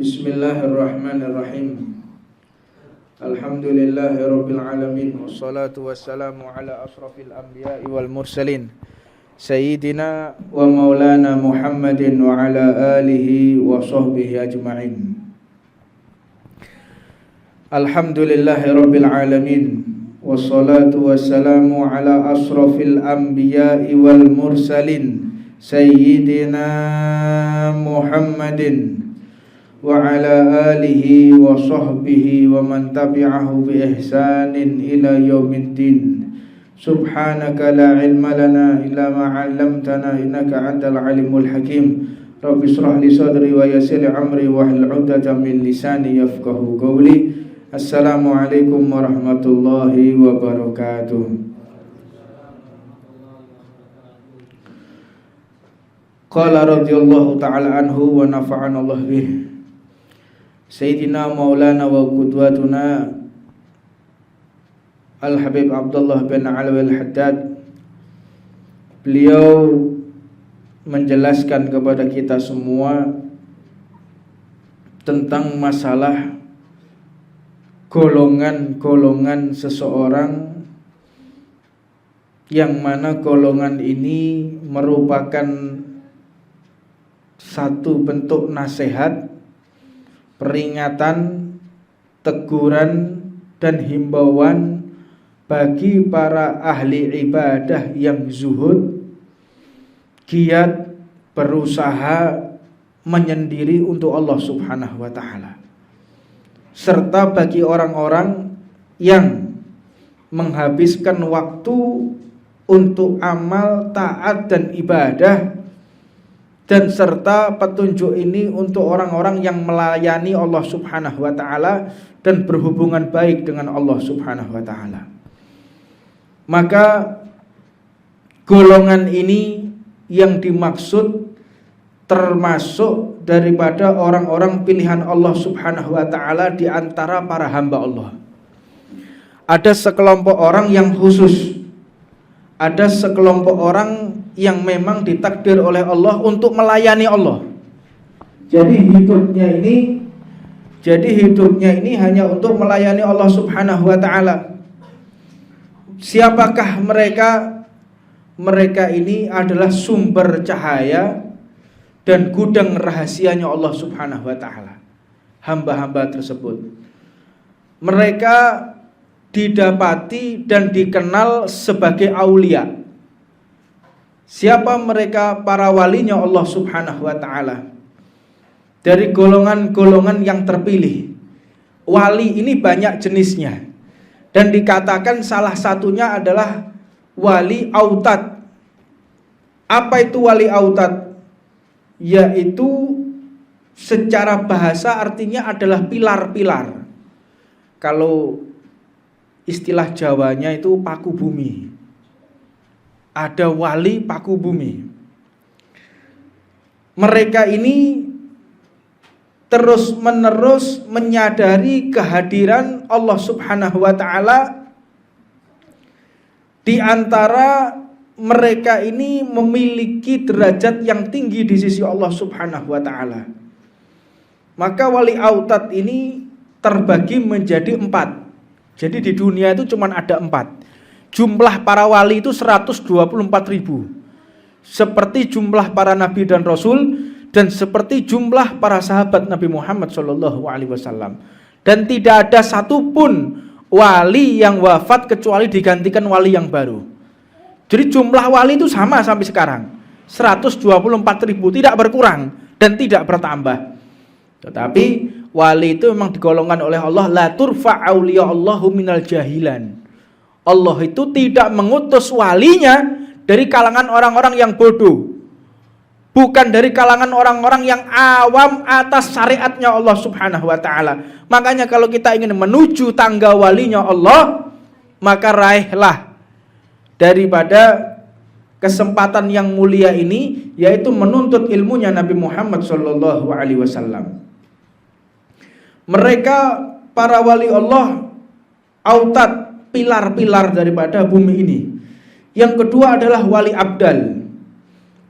Bismillahirrahmanirrahim. Alhamdulillahirabbil alamin wassalatu wassalamu ala asrafil anbiya'i wal mursalin sayyidina wa maulana Muhammadin wa ala alihi wa sahbihi ajma'in. Alhamdulillahirabbil alamin wassalatu wassalamu ala asrafil anbiya'i wal mursalin sayyidina Muhammadin wa ala alihi wa sahbihi wa man tabi'ahu bi ihsanin ila yaumiddin. Subhanaka la ilma lana illa ma 'allamtana innaka antal alimul hakim. Rabbi shrah li sadri wa yassir li amri wahlul 'uqdatam min lisani yafqahu qawli. Assalamualaikum warahmatullahi wabarakatuh. Qala radhiyallahu ta'ala anhu wa nafa'ana Allah bih. Sayyidina Maulana wa qudwatuna Al-Habib Abdullah bin Alwi Al-Haddad, beliau menjelaskan kepada kita semua tentang masalah golongan-golongan seseorang, yang mana golongan ini merupakan satu bentuk nasihat, peringatan, teguran dan himbauan bagi para ahli ibadah yang zuhud, giat berusaha menyendiri untuk Allah Subhanahu wa ta'ala, serta bagi orang-orang yang menghabiskan waktu untuk amal, taat dan ibadah, dan serta petunjuk ini untuk orang-orang yang melayani Allah Subhanahu wa ta'ala dan berhubungan baik dengan Allah Subhanahu wa ta'ala. Maka golongan ini yang dimaksud termasuk daripada orang-orang pilihan Allah Subhanahu wa ta'ala di antara para hamba Allah. Ada sekelompok orang yang khusus, ada sekelompok orang yang memang ditakdir oleh Allah untuk melayani Allah. Jadi hidupnya ini hanya untuk melayani Allah Subhanahu wa ta'ala. Siapakah mereka? Mereka ini adalah sumber cahaya dan gudang rahasianya Allah Subhanahu wa ta'ala. Hamba-hamba tersebut, mereka didapati dan dikenal sebagai aulia. Siapa mereka? Para walinya Allah Subhanahu wa ta'ala, dari golongan-golongan yang terpilih. Wali ini banyak jenisnya, dan dikatakan salah satunya adalah wali autad. Apa itu wali autad? Yaitu secara bahasa artinya adalah pilar-pilar. Kalau istilah Jawanya itu paku bumi. Ada wali paku bumi. Mereka ini terus-menerus menyadari kehadiran Allah Subhanahu wa ta'ala. Di antara mereka ini memiliki derajat yang tinggi di sisi Allah Subhanahu wa ta'ala. Maka wali autad ini terbagi menjadi 4. Jadi di dunia itu cuma ada 4. Jumlah para wali itu 124.000, seperti jumlah para nabi dan rasul, dan seperti jumlah para sahabat Nabi Muhammad SAW. Dan tidak ada satupun wali yang wafat kecuali digantikan wali yang baru. Jadi jumlah wali itu sama sampai sekarang, 124.000, tidak berkurang dan tidak bertambah. Tetapi wali itu memang digolongkan oleh Allah, la turfa auliya Allahu minal jahilan. Allah itu tidak mengutus walinya dari kalangan orang-orang yang bodoh, bukan dari kalangan orang-orang yang awam atas syariatnya Allah Subhanahu wa ta'ala. Makanya kalau kita ingin menuju tangga walinya Allah, maka raihlah daripada kesempatan yang mulia ini, yaitu menuntut ilmunya Nabi Muhammad SAW. Mereka para wali Allah autad, pilar-pilar daripada bumi ini. Yang kedua adalah wali abdal.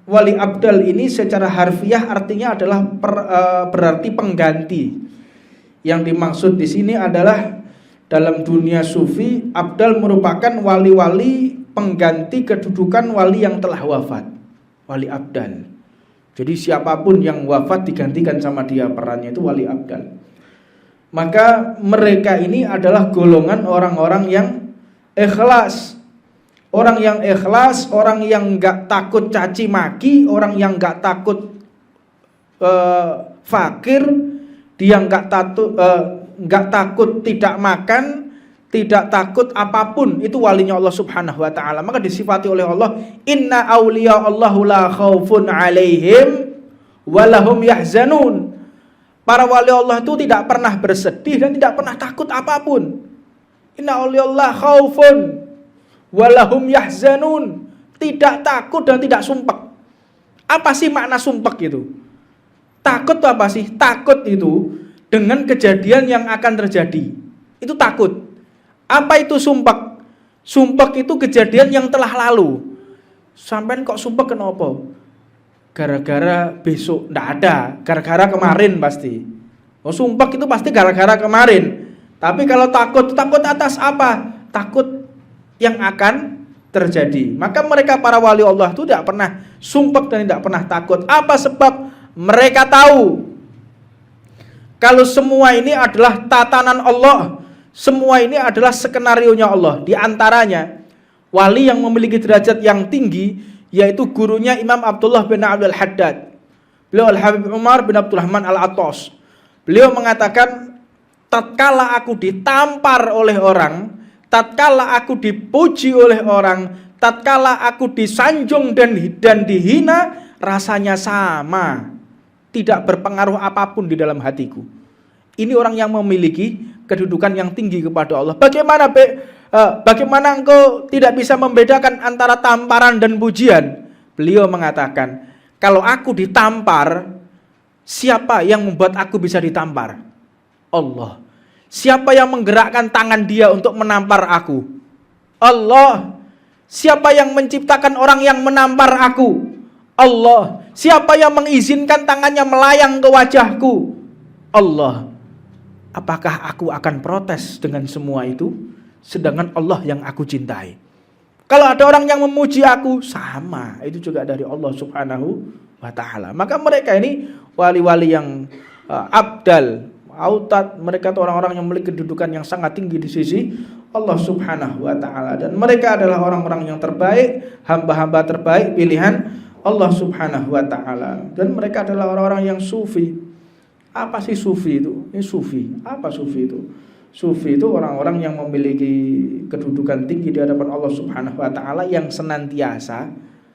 wali abdal ini secara harfiah artinya adalah berarti pengganti. Yang dimaksud di sini adalah dalam dunia sufi, abdal merupakan wali-wali pengganti kedudukan wali yang telah wafat. Wali abdal. Jadi siapapun yang wafat digantikan sama dia, perannya itu wali abdal. Maka mereka ini adalah golongan orang-orang yang ikhlas. Orang yang ikhlas, orang yang gak takut caci maki, orang yang gak takut fakir, dia gak takut tidak makan, tidak takut apapun, itu walinya Allah Subhanahu wa taala. Maka disifati oleh Allah, inna awliya Allahu la khaufun alaihim walahum yahzanun. Para wali Allah itu tidak pernah bersedih dan tidak pernah takut apapun. Inna awliya Allah khaufun walahum yahzanun, tidak takut dan tidak sumpek. Apa sih makna sumpek itu? Takut itu apa sih? Takut itu dengan kejadian yang akan terjadi. Itu takut. Apa itu sumpek? Sumpek itu kejadian yang telah lalu. Sampean kok sumpek kenapa? Gara-gara besok. Nggak ada. Gara-gara kemarin pasti. Oh, sumpek itu pasti gara-gara kemarin. Tapi kalau takut atas apa? Takut yang akan terjadi. Maka mereka para wali Allah itu tidak pernah sumpek dan tidak pernah takut. Apa sebab? Mereka tahu kalau semua ini adalah tatanan Allah, semua ini adalah skenarionya Allah. Di antaranya wali yang memiliki derajat yang tinggi yaitu gurunya Imam Abdullah bin Abdul Haddad. Beliau Al-Habib Umar bin Abdurrahman Al-Attas. Beliau mengatakan, tatkala aku ditampar oleh orang, tatkala aku dipuji oleh orang, tatkala aku disanjung dan dihina, rasanya sama. Tidak berpengaruh apapun di dalam hatiku. Ini orang yang memiliki kedudukan yang tinggi kepada Allah. Bagaimana engkau tidak bisa membedakan antara tamparan dan pujian? Beliau mengatakan, kalau aku ditampar, siapa yang membuat aku bisa ditampar? Allah. Siapa yang menggerakkan tangan dia untuk menampar aku? Allah. Siapa yang menciptakan orang yang menampar aku? Allah. Siapa yang mengizinkan tangannya melayang ke wajahku? Allah. Apakah aku akan protes dengan semua itu? Sedangkan Allah yang aku cintai. Kalau ada orang yang memuji aku, sama. Itu juga dari Allah Subhanahu wa ta'ala. Maka mereka ini wali-wali yang abdal, autat. Mereka itu orang-orang yang memiliki kedudukan yang sangat tinggi di sisi Allah Subhanahu wa ta'ala. Dan mereka adalah orang-orang yang terbaik, hamba-hamba terbaik, pilihan Allah Subhanahu wa ta'ala. Dan mereka adalah orang-orang yang sufi. Apa sih sufi itu? Ini sufi. Apa sufi itu? Sufi itu orang-orang yang memiliki kedudukan tinggi di hadapan Allah Subhanahu wa ta'ala, yang senantiasa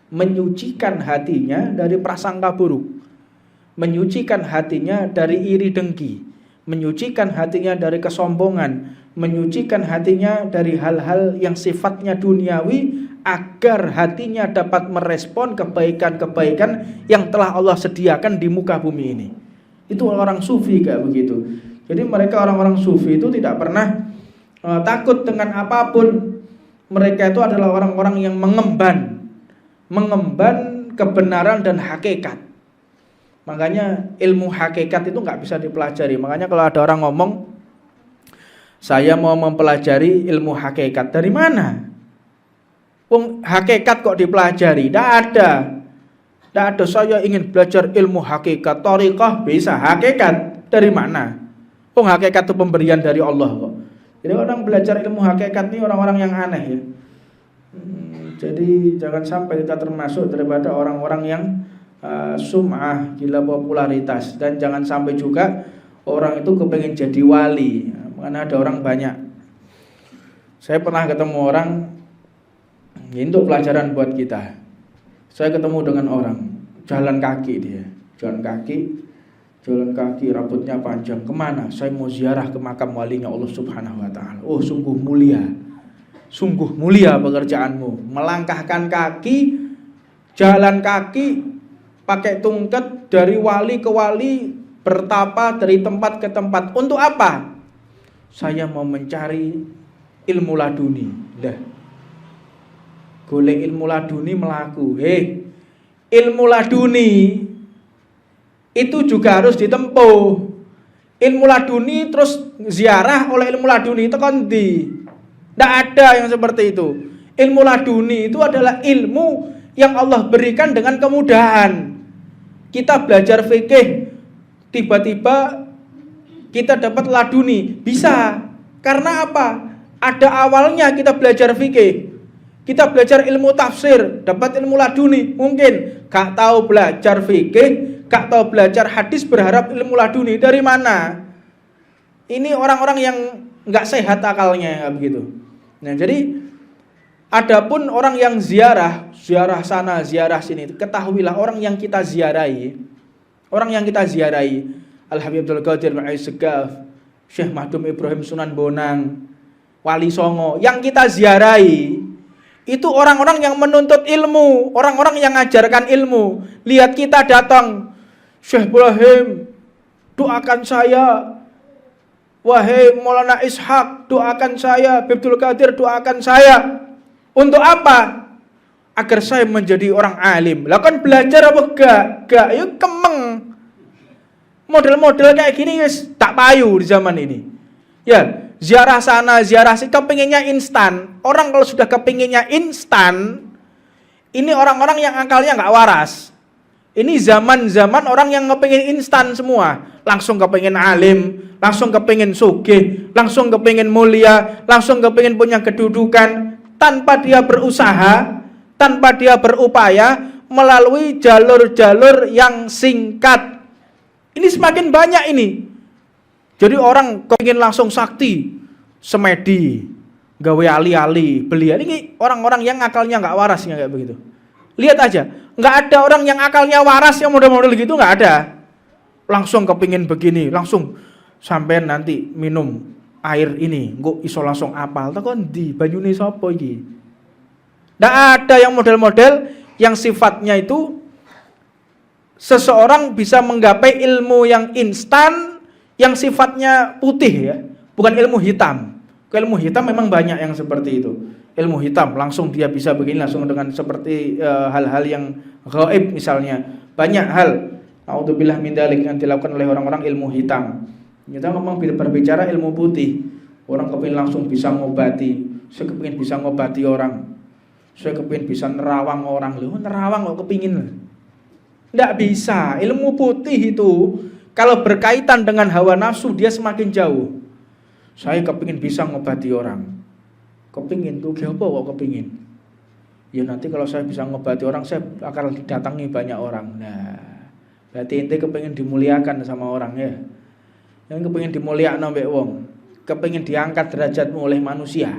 menyucikan hatinya dari prasangka buruk, menyucikan hatinya dari iri dengki, menyucikan hatinya dari kesombongan, menyucikan hatinya dari hal-hal yang sifatnya duniawi, agar hatinya dapat merespon kebaikan-kebaikan yang telah Allah sediakan di muka bumi ini. Itu orang sufi kayak begitu. Jadi mereka orang-orang sufi itu tidak pernah takut dengan apapun. Mereka itu adalah orang-orang yang mengemban kebenaran dan hakikat. Makanya ilmu hakikat itu nggak bisa dipelajari. Makanya kalau ada orang ngomong, saya mau mempelajari ilmu hakikat, dari mana? Hakikat kok dipelajari? Tidak ada. Saya ingin belajar ilmu hakikat, thariqah bisa. Hakikat dari mana? Hakikat itu pemberian dari Allah kok. Jadi orang belajar ilmu hakikat ini orang-orang yang aneh ya. Jadi jangan sampai kita termasuk daripada orang-orang yang sum'ah, gila popularitas. Dan jangan sampai juga orang itu kepengen jadi wali. Karena ada orang banyak. Saya pernah ketemu orang, ini untuk pelajaran buat kita. Saya ketemu dengan orang, jalan kaki dia, jalan kaki, rambutnya panjang. Kemana? Saya mau ziarah ke makam walinya Allah Subhanahu wa ta'ala. Oh, sungguh mulia pekerjaanmu. Melangkahkan kaki, jalan kaki, pakai tungket dari wali ke wali, bertapa dari tempat ke tempat. Untuk apa? Saya mau mencari ilmu laduni. Golek ilmu laduni melaku. ilmu laduni itu juga harus ditempuh. Ilmu laduni terus ziarah oleh ilmu laduni itu kan tidak ada yang seperti itu. Ilmu laduni itu adalah ilmu yang Allah berikan dengan kemudahan. Kita belajar fikih, tiba-tiba kita dapat laduni, bisa. Karena apa? Ada awalnya kita belajar fikih. Kita belajar ilmu tafsir, dapat ilmu laduni. Mungkin gak tahu belajar fikih, gak tahu belajar hadis, berharap ilmu laduni. Dari mana? Ini orang-orang yang gak sehat akalnya, begitu. Nah, jadi adapun orang yang ziarah sana, ziarah sini, ketahuilah orang yang kita ziarahi, Al-Habib Abdul Qadir Ma'is Segaf, Syekh Mahdum Ibrahim Sunan Bonang, Wali Songo, yang kita ziarahi itu orang-orang yang menuntut ilmu, orang-orang yang mengajarkan ilmu. Lihat kita datang, Syekh Ibrahim, doakan saya. Wahai Maulana Ishaq, doakan saya. Abdul Qadir, doakan saya. Untuk apa? Agar saya menjadi orang alim. Lah kan belajar apa gak? Yuk kemeng. Model-model kayak gini guys, tak payu di zaman ini. Ya, ziarah sana, ziarah sini, kepinginnya instan. Orang kalau sudah kepinginnya instan, ini orang-orang yang akalnya nggak waras. Ini zaman-zaman orang yang kepingin instan semua. Langsung kepingin alim, langsung kepingin sugih, langsung kepingin mulia, langsung kepingin punya kedudukan, tanpa dia berusaha, tanpa dia berupaya melalui jalur-jalur yang singkat. Ini semakin banyak ini. Jadi orang kepingin langsung sakti, semedi, gawe ali-ali, belian. Ini orang-orang yang akalnya nggak waras, kayak begitu. Lihat aja, nggak ada orang yang akalnya waras yang model-model gitu, nggak ada. Langsung kepingin begini, langsung sampai nanti minum air ini, nggak iso langsung apal. Takon di banyune sapa iki? Nggak ada yang model-model yang sifatnya itu seseorang bisa menggapai ilmu yang instan, yang sifatnya putih ya, bukan ilmu hitam. Ilmu hitam memang banyak yang seperti itu. Ilmu hitam langsung dia bisa begini, langsung dengan seperti hal-hal yang gaib misalnya. Banyak hal, naudzubillah min dzalik, yang dilakukan oleh orang-orang ilmu hitam. Kita ngomong berbicara ilmu putih. Orang kepingin langsung bisa ngobati. Saya kepingin bisa ngobati orang. Saya kepingin bisa nerawang orang. Loh, nerawang kok kepingin? Tidak bisa. Ilmu putih itu kalau berkaitan dengan hawa nafsu dia semakin jauh. Saya kepingin bisa ngobati orang. Kepingin tuh apa kok kepingin? Ya nanti kalau saya bisa ngobati orang, saya akan didatangi banyak orang. Nah, berarti ente kepingin dimuliakan sama orang ya. Yang kepingin dimuliakan mbek wong, kepingin diangkat derajatmu oleh manusia.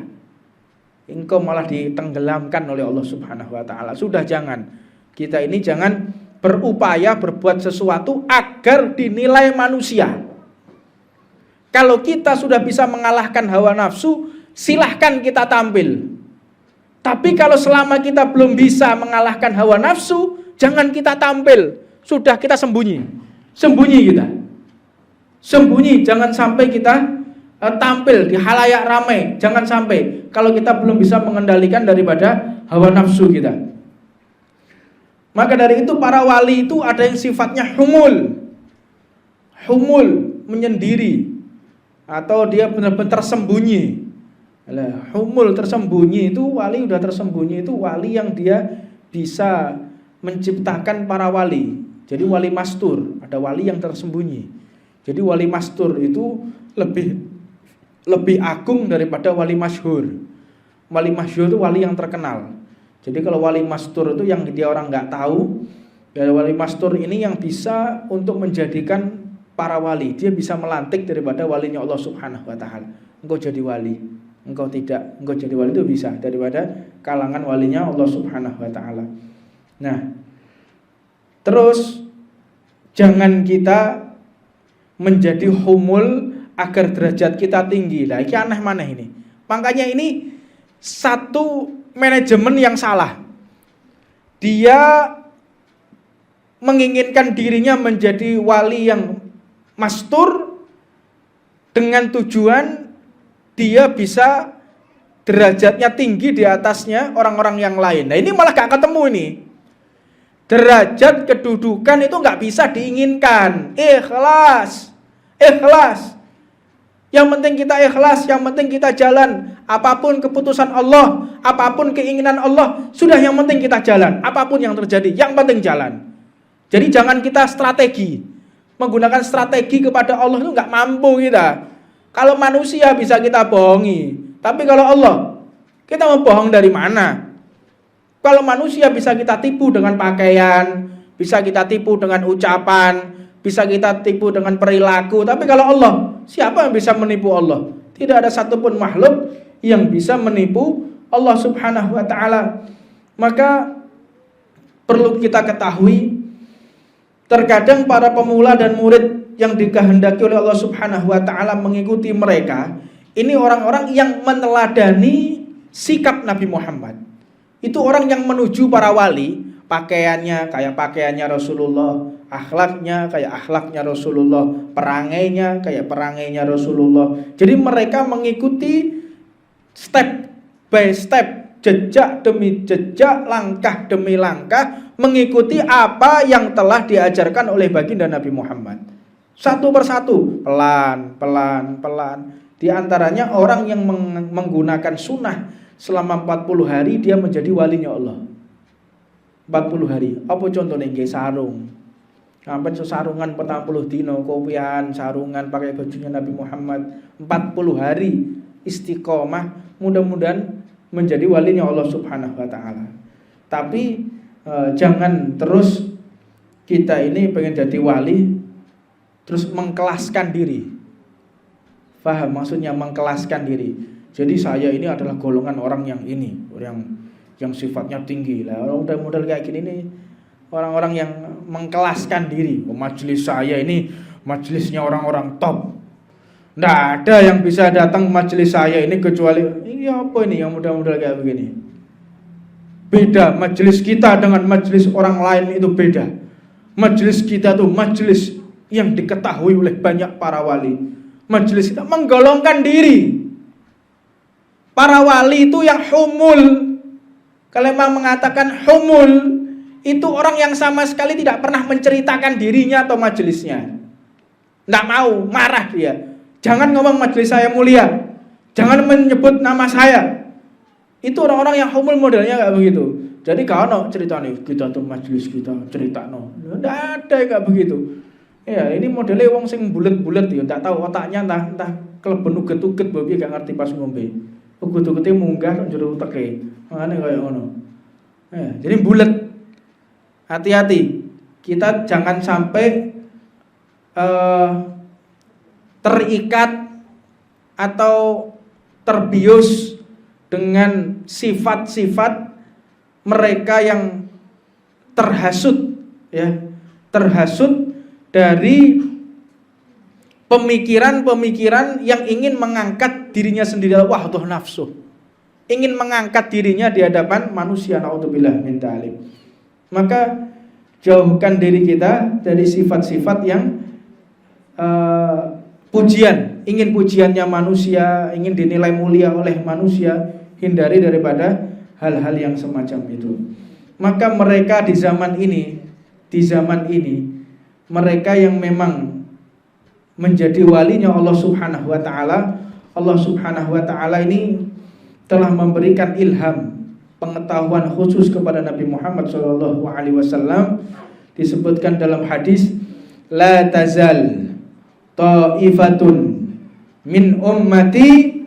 Engkau malah ditenggelamkan oleh Allah Subhanahu wa taala. Sudah jangan. Kita ini jangan berupaya berbuat sesuatu agar dinilai manusia. Kalau kita sudah bisa mengalahkan hawa nafsu, silahkan kita tampil. Tapi kalau selama kita belum bisa mengalahkan hawa nafsu, jangan kita tampil. Sudah kita sembunyi. Sembunyi kita. Sembunyi, jangan sampai kita tampil di halayak ramai. Jangan sampai kalau kita belum bisa mengendalikan daripada hawa nafsu kita. Maka dari itu para wali itu ada yang sifatnya humul. Humul, menyendiri. Atau dia benar-benar tersembunyi. Humul, tersembunyi itu wali, udah tersembunyi itu wali yang dia bisa menciptakan para wali. Jadi wali mastur, ada wali yang tersembunyi. Jadi wali mastur itu lebih agung daripada wali masyhur. Wali masyhur itu wali yang terkenal. Jadi kalau wali mastur itu yang dia orang nggak tahu, ya wali mastur ini yang bisa untuk menjadikan para wali. Dia bisa melantik daripada walinya Allah Subhanahu wa taala. Engkau jadi wali, engkau tidak, engkau jadi wali itu bisa daripada kalangan walinya Allah Subhanahu wa taala. Nah, terus jangan kita menjadi humul agar derajat kita tinggi. Lah iki aneh maneh ini. Makanya ini satu manajemen yang salah. Dia menginginkan dirinya menjadi wali yang mastur dengan tujuan dia bisa derajatnya tinggi di atasnya orang-orang yang lain. Nah ini malah gak ketemu ini. derajat, kedudukan itu nggak bisa diinginkan. Ikhlas. Yang penting kita ikhlas, yang penting kita jalan. Apapun keputusan Allah, apapun keinginan Allah, sudah yang penting kita jalan. Apapun yang terjadi, yang penting jalan. Jadi jangan kita strategi. Menggunakan strategi kepada Allah itu nggak mampu kita. Kalau manusia bisa kita bohongi, tapi kalau Allah, kita mau bohong dari mana? Kalau manusia bisa kita tipu dengan pakaian, bisa kita tipu dengan ucapan, bisa kita tipu dengan perilaku. Tapi kalau Allah, siapa yang bisa menipu Allah? Tidak ada satupun makhluk yang bisa menipu Allah Subhanahu wa ta'ala. Maka perlu kita ketahui, terkadang para pemula dan murid yang dikehendaki oleh Allah Subhanahu wa ta'ala mengikuti mereka, ini orang-orang yang meneladani sikap Nabi Muhammad. Itu orang yang menuju para wali, pakaiannya kayak pakaiannya Rasulullah, akhlaknya kayak akhlaknya Rasulullah, perangainya kayak perangainya Rasulullah. Jadi mereka mengikuti step by step, jejak demi jejak, langkah demi langkah, mengikuti apa yang telah diajarkan oleh baginda Nabi Muhammad. Satu persatu, pelan. Di antaranya orang yang menggunakan sunnah selama 40 hari dia menjadi walinya Allah. 40 hari. Apa contohnya? Nggih sarung. Sampai sesarungan 40 dino, kopian, sarungan pakai bajunya Nabi Muhammad. 40 hari istiqomah, mudah-mudahan menjadi walinya Allah Subhanahu wa ta'ala. Tapi jangan terus kita ini pengen jadi wali terus mengkelaskan diri. Paham maksudnya mengkelaskan diri? Jadi saya ini adalah golongan orang yang ini, yang sifatnya tinggi lah. Orang model kayak gini nih, orang-orang yang mengkelaskan diri. Majelis saya ini majelisnya orang-orang top. Nggak ada yang bisa datang majelis saya ini kecuali ini apa ini yang model-model kayak begini. Beda majelis kita dengan majelis orang lain itu beda. Majelis kita tuh majelis yang diketahui oleh banyak para wali. Majelis kita menggolongkan diri. Para wali itu yang humul. Kalau memang mengatakan humul, itu orang yang sama sekali tidak pernah menceritakan dirinya atau majelisnya. Nggak mau, marah dia. Jangan ngomong majelis saya mulia, jangan menyebut nama saya. Itu orang-orang yang humul modelnya kayak begitu. Jadi kalau cerita nih, kita tuh majelis kita cerita nggak ada kayak begitu. Ya ini modelnya wong sing bulet-bulet ya, nggak tahu otaknya entah keleben uget-uget babi gak ngerti pas ngombe. Uget-ugetnya munggah njero uteke. Mangane kaya ngono. Jadi bulet. Hati-hati. Kita jangan sampai terikat atau terbius dengan sifat-sifat mereka yang terhasut ya, terhasut dari pemikiran-pemikiran yang ingin mengangkat dirinya sendiri. Wah, tuh nafsu. Ingin mengangkat dirinya di hadapan manusia. Naudzubillah min dzalik. Maka jauhkan diri kita dari sifat-sifat yang pujian, ingin pujiannya manusia, ingin dinilai mulia oleh manusia. Hindari daripada hal-hal yang semacam itu. Maka mereka di zaman ini, mereka yang memang menjadi walinya Allah Subhanahu wa ta'ala. Allah Subhanahu wa ta'ala ini telah memberikan ilham, pengetahuan khusus kepada Nabi Muhammad SAW. Disebutkan dalam hadis, la tazal ta'ifatun min ummati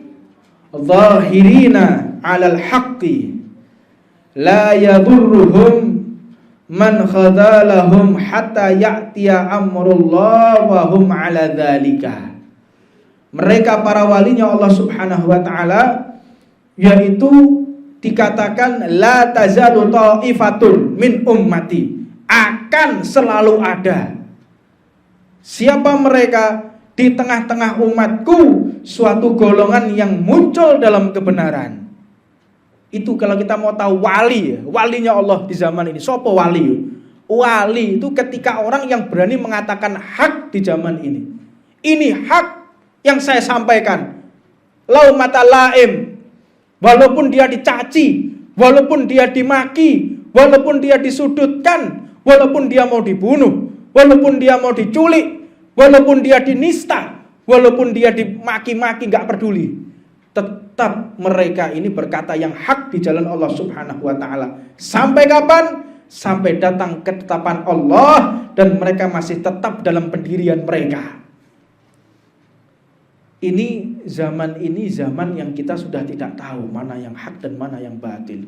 zahirina 'alal haqqi la yadurruhum man khadalahum hatta ya'tiya amrullah wa hum 'ala dzalika. Mereka para walinya Allah Subhanahu wa ta'ala, yaitu dikatakan la tazalu ta'ifatun min ummati, akan selalu ada. Siapa mereka? Di tengah-tengah umatku suatu golongan yang muncul dalam kebenaran. Itu kalau kita mau tahu wali, walinya Allah di zaman ini. Sopo wali? Wali itu ketika orang yang berani mengatakan hak di zaman ini. Ini hak yang saya sampaikan. Lau mata laim. Walaupun dia dicaci, walaupun dia dimaki, walaupun dia disudutkan, walaupun dia mau dibunuh, walaupun dia mau diculik, walaupun dia dinista, walaupun dia dimaki-maki, gak peduli. Tetap mereka ini berkata yang hak di jalan Allah Subhanahu wa ta'ala. Sampai kapan? Sampai datang ketetapan Allah dan mereka masih tetap dalam pendirian mereka. Ini zaman yang kita sudah tidak tahu mana yang hak dan mana yang batil,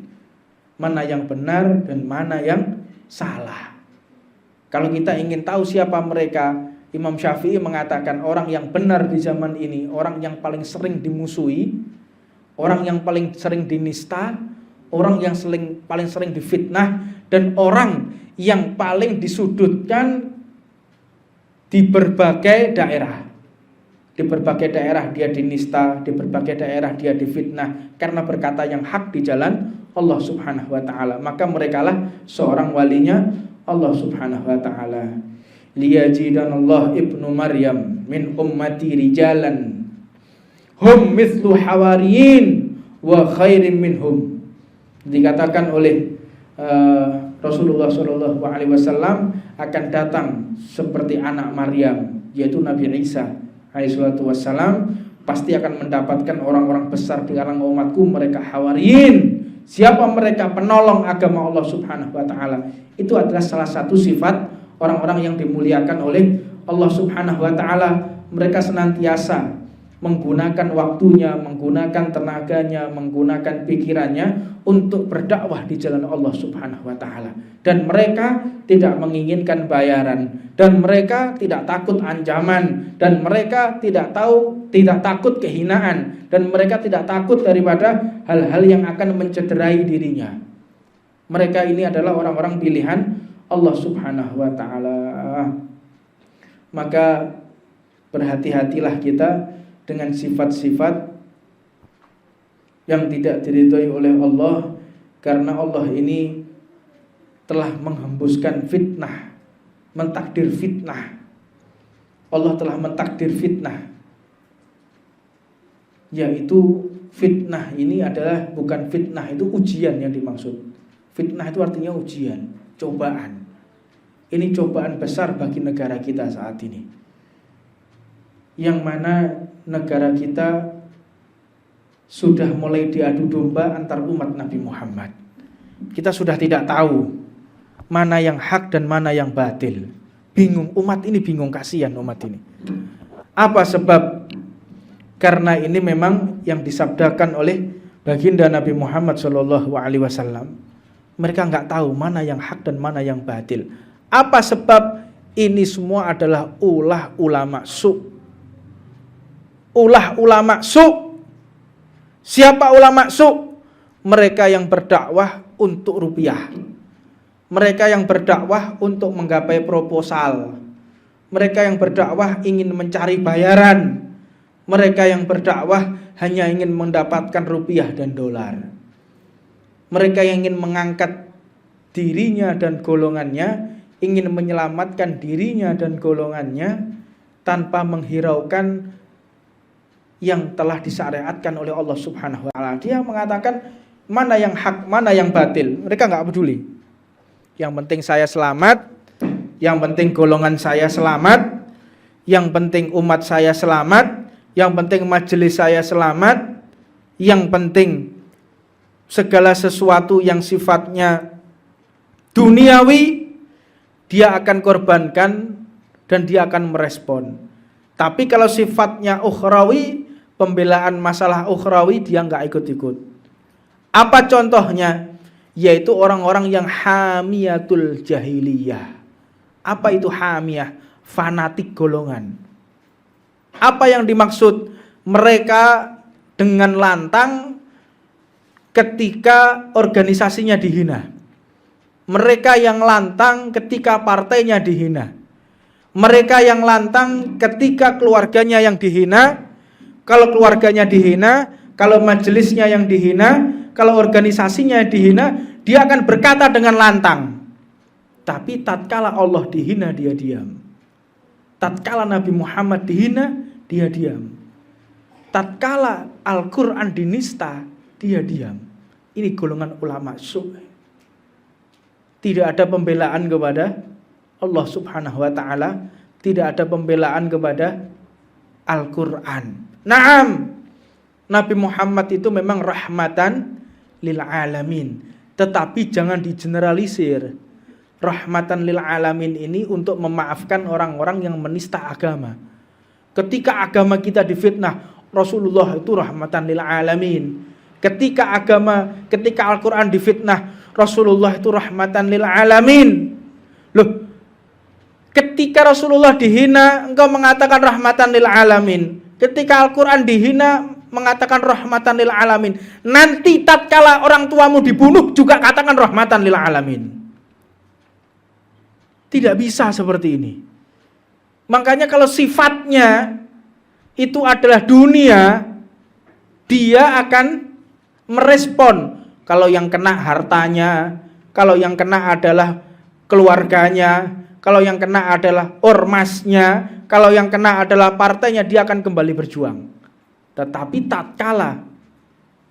mana yang benar dan mana yang salah. Kalau kita ingin tahu siapa mereka, Imam Syafi'i mengatakan orang yang benar di zaman ini, orang yang paling sering dimusuhi, orang yang paling sering dinista, orang yang paling sering difitnah, dan orang yang paling disudutkan di berbagai daerah. Di berbagai daerah dia dinista, di berbagai daerah dia difitnah karena berkata yang hak di jalan Allah Subhanahu wa ta'ala. Maka merekalah seorang walinya Allah Subhanahu wa ta'ala. Liyajidanallah ibnu Maryam min ummati rijalan hum mithlu hawariyin wa khairin minhum. Dikatakan oleh Rasulullah SAW akan datang seperti anak Maryam, yaitu Nabi Isa alaihissalatu wassalam, pasti akan mendapatkan orang-orang besar di kalangan umatku, mereka hawariyin. Siapa mereka? Penolong agama Allah Subhanahu wa ta'ala. Itu adalah salah satu sifat orang-orang yang dimuliakan oleh Allah Subhanahu wa ta'ala. Mereka senantiasa menggunakan waktunya, menggunakan tenaganya, menggunakan pikirannya untuk berdakwah di jalan Allah Subhanahu wa ta'ala. Dan mereka tidak menginginkan bayaran, dan mereka tidak takut ancaman, dan mereka tidak takut kehinaan, dan mereka tidak takut daripada hal-hal yang akan mencederai dirinya. Mereka ini adalah orang-orang pilihan Allah Subhanahu wa ta'ala. Maka berhati-hatilah kita dengan sifat-sifat yang tidak diridhoi oleh Allah, karena Allah ini telah menghembuskan fitnah, mentakdir fitnah. Allah telah mentakdir fitnah, yaitu fitnah ini adalah bukan fitnah itu ujian yang dimaksud. Fitnah itu artinya ujian, cobaan. Ini cobaan besar bagi negara kita saat ini, yang mana negara kita sudah mulai diadu domba antar umat Nabi Muhammad. Kita sudah tidak tahu mana yang hak dan mana yang batil. Bingung, umat ini bingung, kasihan umat ini. Apa sebab? Karena ini memang yang disabdakan oleh baginda Nabi Muhammad SAW. Mereka nggak tahu mana yang hak dan mana yang batil. Apa sebab? Ini semua adalah ulah ulama su'. Ulah ulama su'. Siapa ulama su'? Mereka yang berdakwah untuk rupiah. Mereka yang berdakwah untuk menggapai proposal. Mereka yang berdakwah ingin mencari bayaran. Mereka yang berdakwah hanya ingin mendapatkan rupiah dan dolar. Mereka yang ingin mengangkat dirinya dan golongannya, ingin menyelamatkan dirinya dan golongannya tanpa menghiraukan yang telah disyariatkan oleh Allah Subhanahu wa ta'ala. Dia mengatakan mana yang hak, mana yang batil. Mereka enggak peduli. Yang penting saya selamat, yang penting golongan saya selamat, yang penting umat saya selamat, yang penting majelis saya selamat, yang penting segala sesuatu yang sifatnya duniawi dia akan korbankan dan dia akan merespon. Tapi kalau sifatnya ukhrawi, pembelaan masalah ukhrawi, dia enggak ikut-ikut. Apa contohnya? Yaitu orang-orang yang hamiyatul jahiliyah. Apa itu hamiyah? Fanatik golongan. Apa yang dimaksud? Mereka dengan lantang ketika organisasinya dihina. Mereka yang lantang ketika partainya dihina. Mereka yang lantang ketika keluarganya yang dihina. Kalau keluarganya dihina, kalau majelisnya yang dihina, kalau organisasinya dihina, dia akan berkata dengan lantang. Tapi tatkala Allah dihina, dia diam. Tatkala Nabi Muhammad dihina, dia diam. Tatkala Al-Quran dinista, dia diam. Ini golongan ulama su'. tidak ada pembelaan kepada Allah Subhanahu wa taala, tidak ada pembelaan kepada Al-Qur'an. Naam, Nabi Muhammad itu memang rahmatan lil alamin, tetapi jangan digeneralisir. Rahmatan lil alamin ini untuk memaafkan orang-orang yang menista agama. Ketika agama kita difitnah, Rasulullah itu rahmatan lil alamin. Ketika Al-Qur'an difitnah, Rasulullah itu rahmatan lil alamin. Loh, ketika Rasulullah dihina, engkau mengatakan rahmatan lil alamin. Ketika Al-Qur'an dihina, mengatakan rahmatan lil alamin. Nanti tatkala orang tuamu dibunuh juga katakan rahmatan lil alamin. Tidak bisa seperti ini. Makanya kalau sifatnya itu adalah dunia, dia akan merespon. Kalau yang kena hartanya, kalau yang kena adalah keluarganya, kalau yang kena adalah ormasnya, kalau yang kena adalah partainya, dia akan kembali berjuang. Tetapi tatkala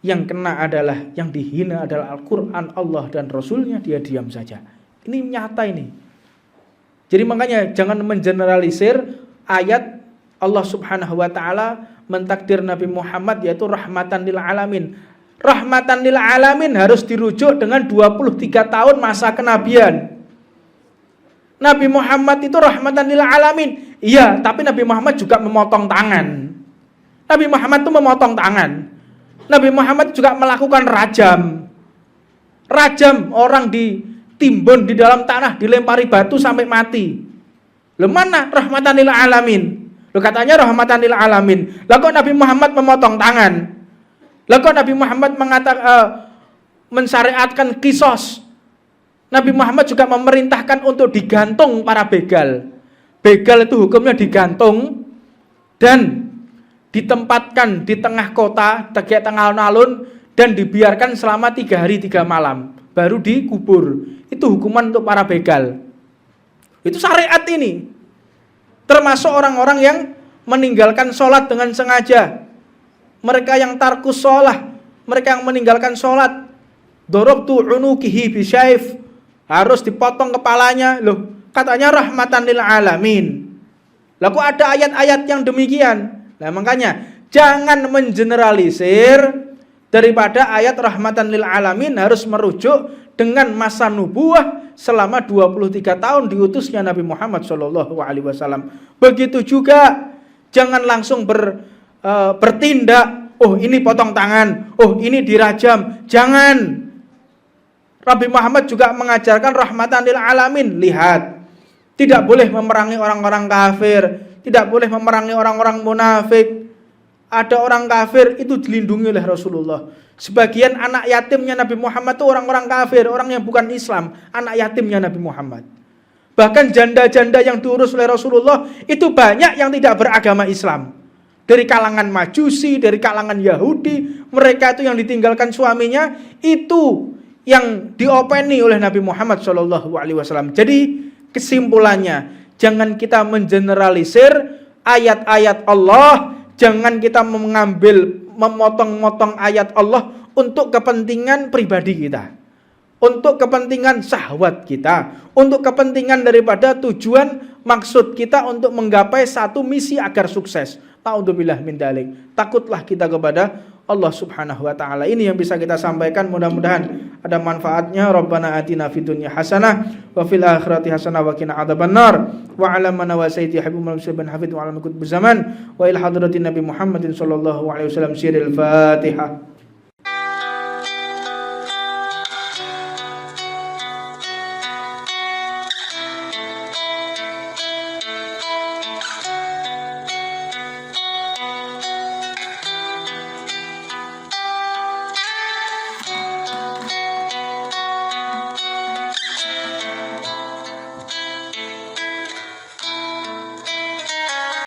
yang kena adalah, yang dihina adalah Al-Quran, Allah dan Rasulnya, dia diam saja. Ini nyata ini. Jadi makanya jangan mengeneralisir ayat Allah Subhanahu wa taala mentakdir Nabi Muhammad yaitu rahmatan lil alamin. Rahmatan lil alamin harus dirujuk dengan 23 tahun masa kenabian. Nabi Muhammad itu rahmatan lil alamin. Iya, tapi Nabi Muhammad juga memotong tangan. Nabi Muhammad itu memotong tangan. Nabi Muhammad juga melakukan rajam. Rajam, orang ditimbun di dalam tanah, dilempari batu sampai mati. Loh, mana rahmatan lil alamin? Loh, katanya rahmatan lil alamin. Lah kok Nabi Muhammad memotong tangan? Lah kok Nabi Muhammad mensyariatkan kisos? Nabi Muhammad juga memerintahkan untuk digantung para begal. Begal itu hukumnya digantung dan ditempatkan di tengah kota, tegak tengah alun-alun, dan dibiarkan selama 3 hari 3 malam. Baru dikubur. Itu hukuman untuk para begal. Itu syariat ini. Termasuk orang-orang yang meninggalkan sholat dengan sengaja. Mereka yang tarkus sholat, mereka yang meninggalkan sholat. Dorobtu unukihi bisyayf, harus dipotong kepalanya. Loh, katanya rahmatan lil alamin. Lah kok ada ayat-ayat yang demikian? Nah makanya jangan mengeneralisir, daripada ayat rahmatan lil alamin harus merujuk dengan masa nubuah selama 23 tahun diutusnya Nabi Muhammad SAW. Begitu juga jangan langsung bertindak, oh ini potong tangan, oh ini dirajam. Jangan. Nabi Muhammad juga mengajarkan rahmatan lil alamin. Lihat, tidak boleh memerangi orang-orang kafir, tidak boleh memerangi orang-orang munafik. Ada orang kafir itu dilindungi oleh Rasulullah. Sebagian anak yatimnya Nabi Muhammad itu orang-orang kafir, orang yang bukan Islam, anak yatimnya Nabi Muhammad. Bahkan janda-janda yang diurus oleh Rasulullah itu banyak yang tidak beragama Islam. Dari kalangan Majusi, dari kalangan Yahudi, mereka itu yang ditinggalkan suaminya, itu yang diopeni oleh Nabi Muhammad SAW. Jadi kesimpulannya, jangan kita mengeneralisir ayat-ayat Allah, jangan kita memotong-motong ayat Allah untuk kepentingan pribadi kita, untuk kepentingan syahwat kita, untuk kepentingan daripada tujuan maksud kita untuk menggapai satu misi agar sukses. Ta'udzubillah min dzalik. Takutlah kita kepada Allah Subhanahu wa taala. Ini yang bisa kita sampaikan, mudah-mudahan ada manfaatnya. Rabbana atina fid dunya hasanah wa fil akhirati hasanah wa qina adzabannar. Wa ala man wa sayyidi habibul muslimin hafid wa ala kutub zaman wa ila hadratin nabi Muhammadin sallallahu alaihi wasallam siril Fatihah.